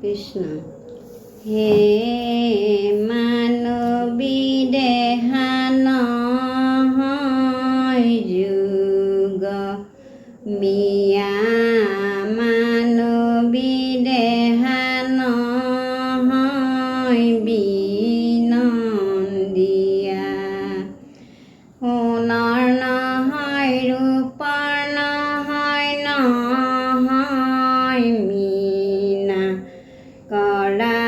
কৃষ্ণ হে মানবী দেহান যুগ মিয়া মানবী দেহান বিনন্দিয়া সোণৰ নহয় ৰূপৰ নহয় নহয় মীনা কৰা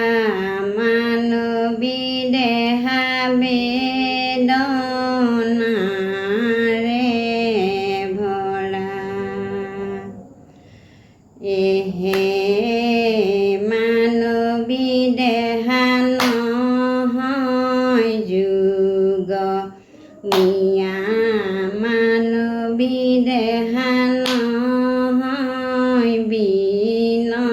মানবী দেহা বেদনাৰে ভৰা এহে মানবী দেহা নহয় যুগ মিয়া মানবী দেহা নহয় বিনন্দিয়া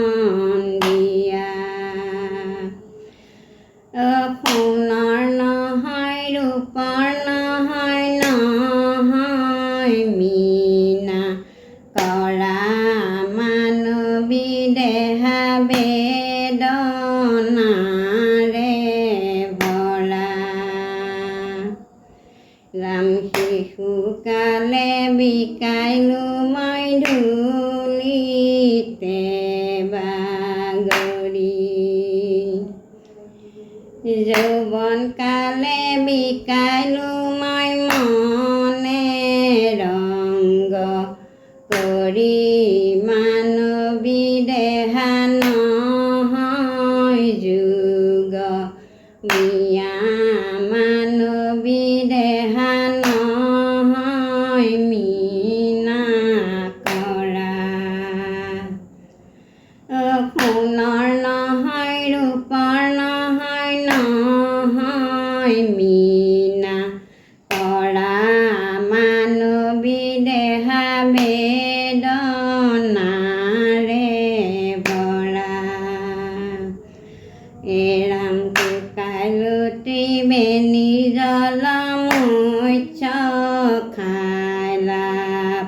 সোণৰ নহয় ৰূপৰ নহয় নহয় মীনা কৰা মানবী দেহা বেদনাৰে ভৰা ৰাম শিশুকালে বিকাইলো মই ধূলিতে বাগৰি যৌৱন কালে বিকাইলো মই মনে ৰংগ কৰি মানবী দেহা নহয় যুগ মিয়া মানবী দেহা নহয় মীনা কৰা সোণৰ নহয় ৰূপৰ নহয় নহয় মীনা কৰা মানবী দেহা বেদনাৰে ভৰা এৰাম কুকালো ত্ৰিবেণী জল মৎস্য খালা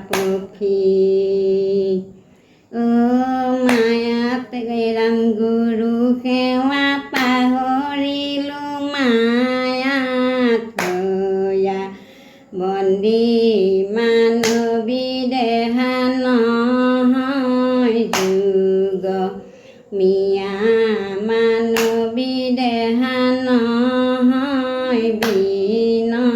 পক্ষী মায়াত ৰাম গুৰু সেৱা পাহৰিলো মায়াত থয়া বন্দী মানবী দেহা নহয় যুগ মিয়া মানবী দেহা নহয় বিনন্দিয়া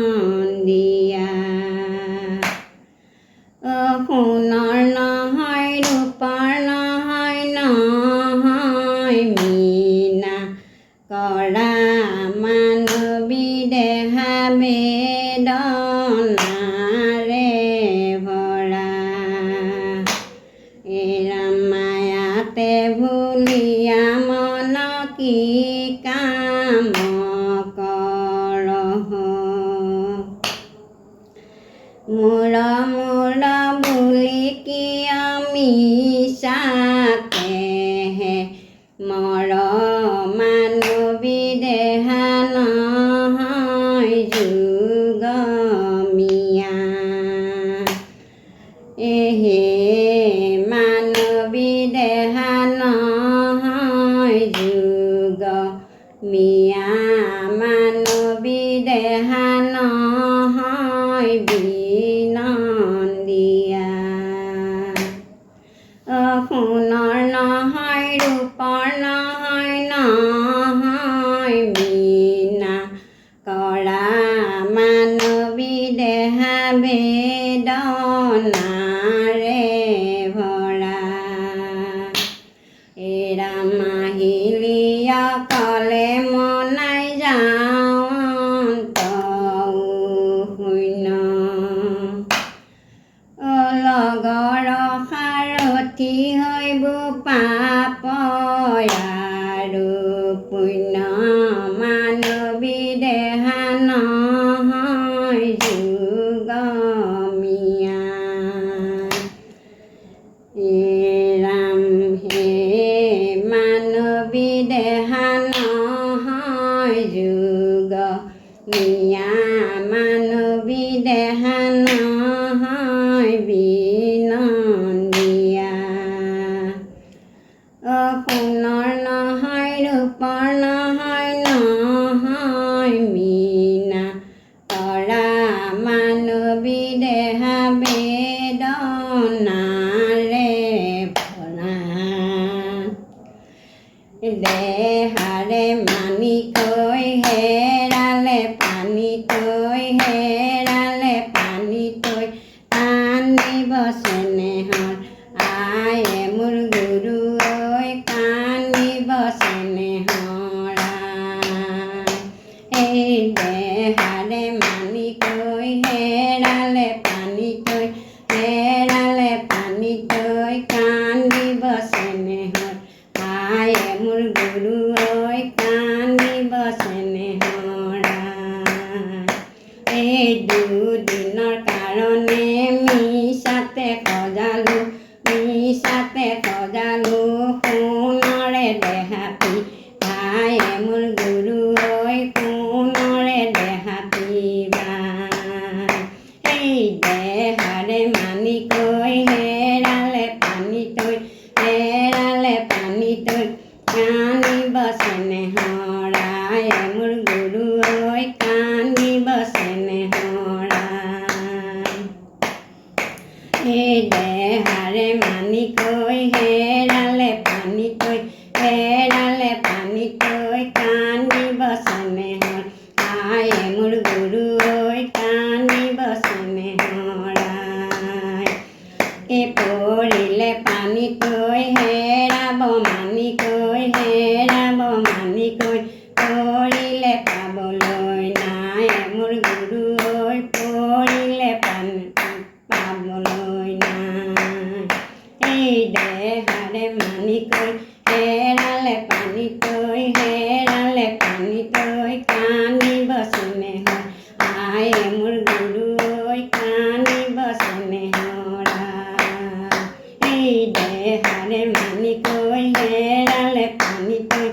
সোণৰ নহয় ৰূপৰ নহয় নহয় মীনা কৰা মানবী দেহা বেদনাৰে ভৰা এৰাম মায়াতে ভুলিয়া মন কি কাম কৰহ মোৰ বুলি কিয় মিছাকেহে মৰ মানবী দেহা নহয় যুগ মিয়া এহে মানবী দেহা নহয় যুগ মিয়া মানবী দেহা নহয় বিনন্দিয়া সোণৰ নহয় ৰূপৰ নহয় নহয় মীনা কৰা মানবী দেহা বেদনাৰে ভৰা এৰাম আহিলিয়া কলে মনাই যাওঁত শূন্য লগৰ সাৰথি হৈব পাপয়া ৰূপৰ নহয় নহয় মীনা তৰা মানৱী দেহা বেদনাৰে ভৰা দেহাৰে মানিকৈ হেৰালে পানীকৈ হেৰালে পানীকৈ কান্দিব চেনেহৰ আয়ে মোৰ গুৰু ঐ কান্দিব চেনেহৰ এই দেহাৰে মানিকৈ হেৰালে পানীকৈ হেৰালে পানীকৈ কান্দিব চেনেহৰ আয়ে মোৰ গুৰু ঐ কান্দিব চেনেহৰ এই দুদিনৰ কাৰণে মিছাতে সজালো সোণৰে দেহাতী ভায়ে মোৰ গুৰু ঐ সোণৰে দেহাতী ভাই এই দেহাৰে মানিকৈ হেৰালে পানীকৈ কান্দিব চেনেহৰ আয়ে মোৰ গুৰু ঐ কান্দিব চেনেহৰ এই দেহাৰে মানিকৈ হেৰালে পানীকৈ কান্দিব চেনেহৰ আয়ে মোৰ গুৰু ঐ কান্দিব চেনেহৰ এই পৰিলে পানীকৈ হেৰাব মানিকৈ পৰিলে পাবলৈ নাই মোৰ গুৰু ঐ পৰিলে পাবলৈ নাই এই দেহাৰে মানিকৈ হেৰালে পানীকৈ কান্দিব চেনেহৰ আয়ে মোৰ গুৰু ঐ কান্দিব চেনেহৰ এই দেহাৰে মানিকৈ হেৰালে পানীকৈ